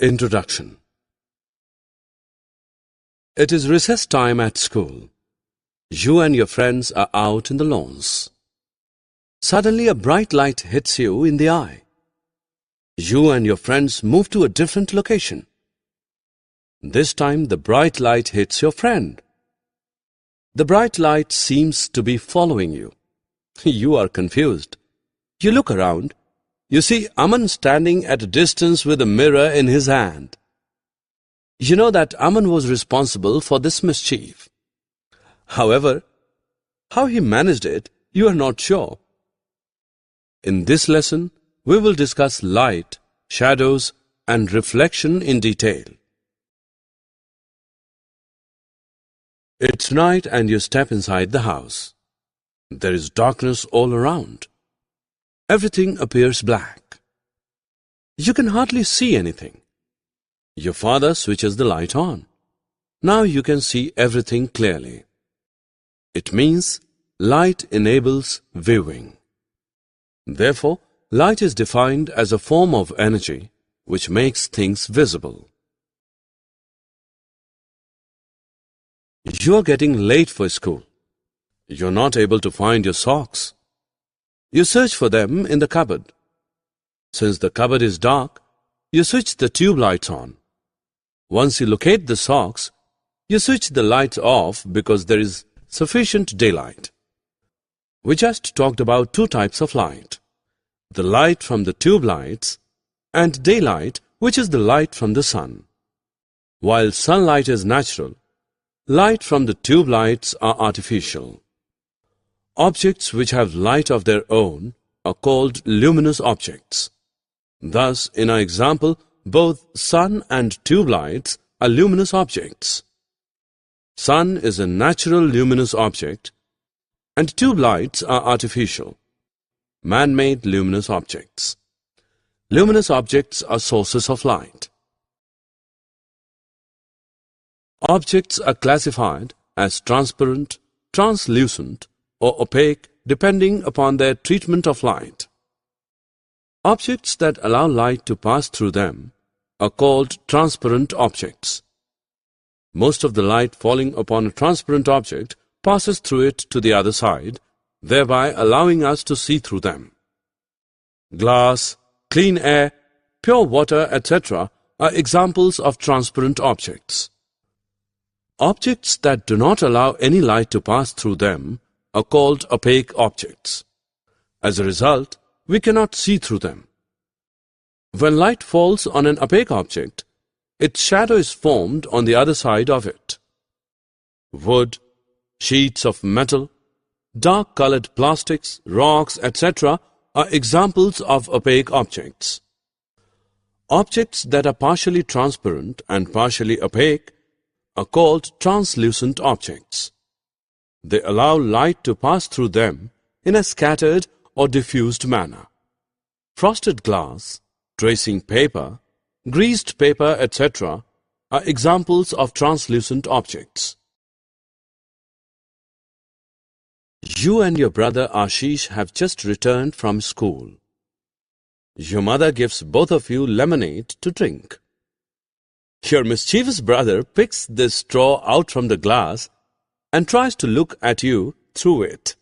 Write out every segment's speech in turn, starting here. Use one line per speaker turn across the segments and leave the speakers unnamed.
Introduction. It is recess time at school. You and your friends are out in the lawns. Suddenly a bright light hits you in the eye. You and your friends move to a different location. This time the bright light hits your friend. The bright light seems to be following you. You are confused. You look around. You see Aman standing at a distance with a mirror in his hand. You know that Aman was responsible for this mischief. However, how he managed it, you are not sure. In this lesson, we will discuss light, shadows, and reflection in detail. It's night and you step inside the house. There is darkness all around. Everything appears black. You can hardly see anything. Your father switches the light on. Now you can see everything clearly. It means light enables viewing. Therefore, light is defined as a form of energy which makes things visible. You are getting late for school. You are not able to find your socks. You search for them in the cupboard. Since the cupboard is dark, you switch the tube lights on. Once you locate the socks, you switch the lights off because there is sufficient daylight. We just talked about two types of light: the light from the tube lights and daylight, which is the light from the sun. While sunlight is natural, light from the tube lights are artificial. Objects which have light of their own are called luminous objects. Thus, in our example, both sun and tube lights are luminous objects. Sun is a natural luminous object, and tube lights are artificial, man-made luminous objects. Luminous objects are sources of light. Objects are classified as transparent, translucent, or opaque depending upon their treatment of light. Objects that allow light to pass through them are called transparent objects. Most of the light falling upon a transparent object passes through it to the other side, thereby allowing us to see through them. Glass, clean air, pure water, etc. are examples of transparent objects. Objects that do not allow any light to pass through them are called opaque objects. As a result, we cannot see through them. When light falls on an opaque object, its shadow is formed on the other side of it. Wood, sheets of metal, dark-colored plastics, rocks, etc. are examples of opaque objects. Objects that are partially transparent and partially opaque are called translucent objects. They allow light to pass through them in a scattered or diffused manner. Frosted glass, tracing paper, greased paper, etc. are examples of translucent objects. You and your brother Ashish have just returned from school. Your mother gives both of you lemonade to drink. Your mischievous brother picks this straw out from the glass and tries to look at you through it.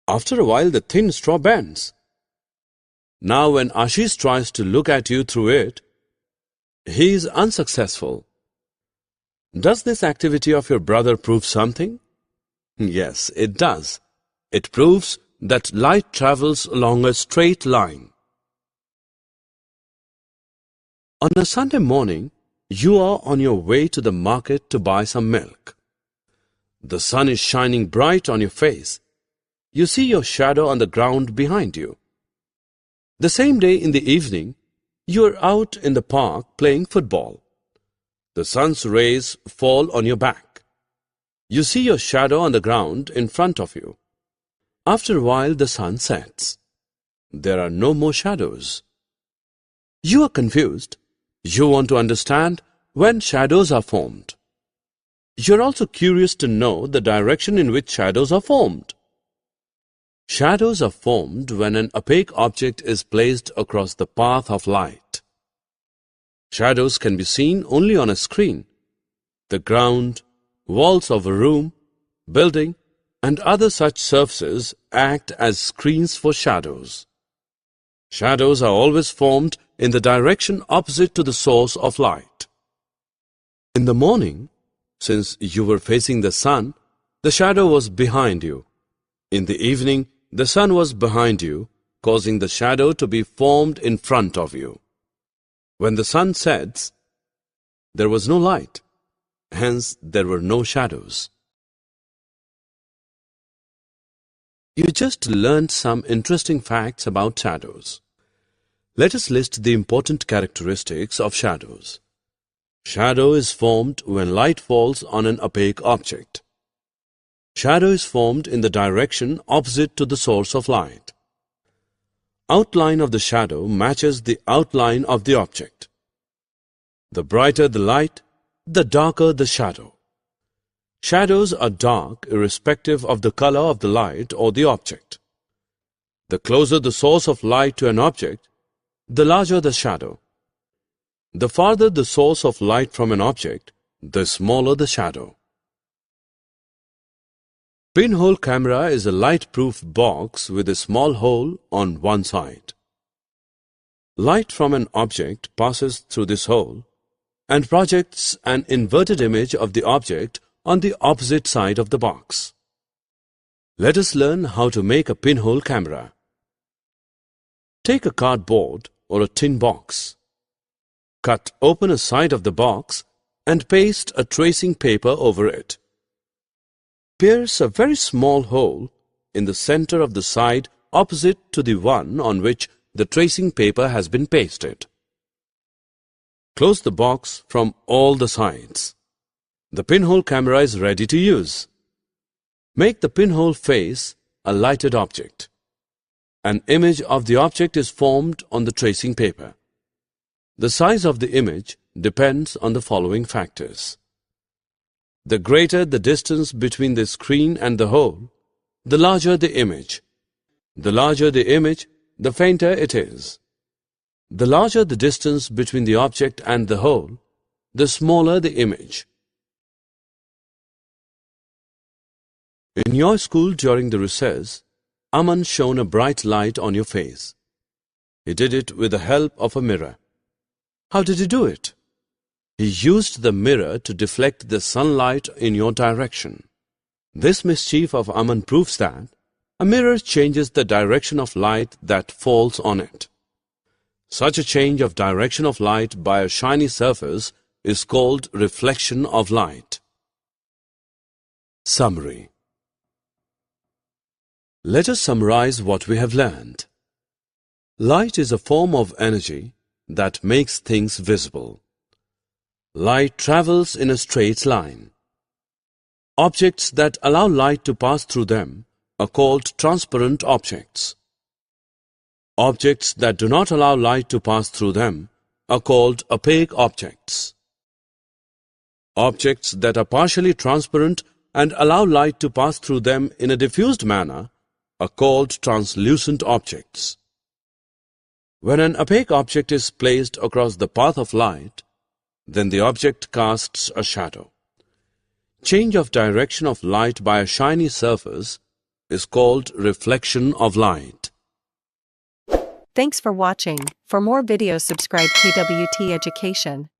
After a while, the thin straw bends. Now when Ashish tries to look at you through it, he is unsuccessful. Does this activity of your brother prove something? Yes, it does. It proves that light travels along a straight line. On a Sunday morning, you are on your way to the market to buy some milk. The sun is shining bright on your face. You see your shadow on the ground behind you. The same day in the evening, you are out in the park playing football. The sun's rays fall on your back. You see your shadow on the ground in front of you. After a while, the sun sets. There are no more shadows. You are confused. You want to understand when shadows are formed. You are also curious to know the direction in which shadows are formed. Shadows are formed when an opaque object is placed across the path of light. Shadows can be seen only on a screen. The ground, walls of a room, building, and other such surfaces act as screens for shadows. Shadows are always formed in the direction opposite to the source of light. In the morning, since you were facing the sun, the shadow was behind you. In the evening, the sun was behind you, causing the shadow to be formed in front of you. When the sun sets, there was no light, hence there were no shadows. You just learned some interesting facts about shadows. Let us list the important characteristics of shadows. Shadow is formed when light falls on an opaque object. Shadow is formed in the direction opposite to the source of light. Outline of the shadow matches the outline of the object. The brighter the light, the darker the shadow. Shadows are dark irrespective of the color of the light or the object. The closer the source of light to an object, the larger the shadow. The farther the source of light from an object, the smaller the shadow. Pinhole camera is a light-proof box with a small hole on one side. Light from an object passes through this hole and projects an inverted image of the object on the opposite side of the box. Let us learn how to make a pinhole camera. Take a cardboard or a tin box. Cut open a side of the box and paste a tracing paper over it. Pierce a very small hole in the center of the side opposite to the one on which the tracing paper has been pasted. Close the box from all the sides. The pinhole camera is ready to use. Make the pinhole face a lighted object. An image of the object is formed on the tracing paper. The size of the image depends on the following factors. The greater the distance between the screen and the hole, the larger the image. The larger the image, the fainter it is. The larger the distance between the object and the hole, the smaller the image. In your school during the recess, Aman shone a bright light on your face. He did it with the help of a mirror. How did he do it? He used the mirror to deflect the sunlight in your direction. This mischief of Aman proves that a mirror changes the direction of light that falls on it. Such a change of direction of light by a shiny surface is called reflection of light. Summary. Let us summarize what we have learned. Light is a form of energy that makes things visible. Light travels in a straight line. Objects that allow light to pass through them are called transparent objects. Objects that do not allow light to pass through them are called opaque objects. Objects that are partially transparent and allow light to pass through them in a diffused manner are called translucent objects. When an opaque object is placed across the path of light, then the object casts a shadow. Change of direction of light by a shiny surface is called reflection of light.
Thanks for watching. For more videos, subscribe KWT Education.